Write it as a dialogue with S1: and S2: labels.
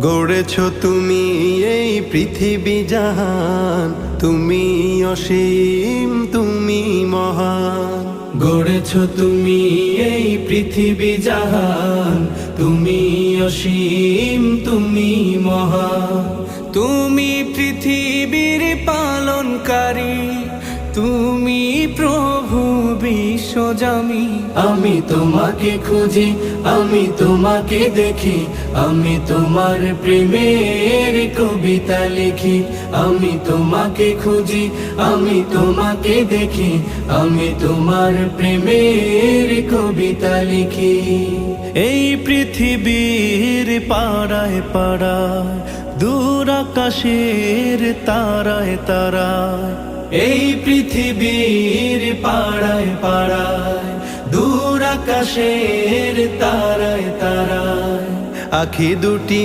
S1: গড়েছ তুমি এই পৃথিবী জাহান, তুমি অসীম তুমি মহান।
S2: গড়েছ তুমি এই পৃথিবী জাহান, তুমি অসীম তুমি মহান। তুমি পৃথিবীর পালনকারী, তুমি প্রভু বিশ্বজামি। আমি তোমাকে খুঁজি, আমি তোমাকে দেখি, আমি তোমার প্রেমের কবিতা লিখি। আমি তোমাকে খুঁজি, আমি তোমাকে দেখি, আমি তোমার প্রেমের কবিতা লিখি। এই পৃথিবীর পাড়ায় পাড়ায়, দূর আকাশের তারায় তারায়, এই পৃথিবীর পাড়ায় পাড়ায়, দূর আকাশের তারায় তারায়,
S1: আখি দুটি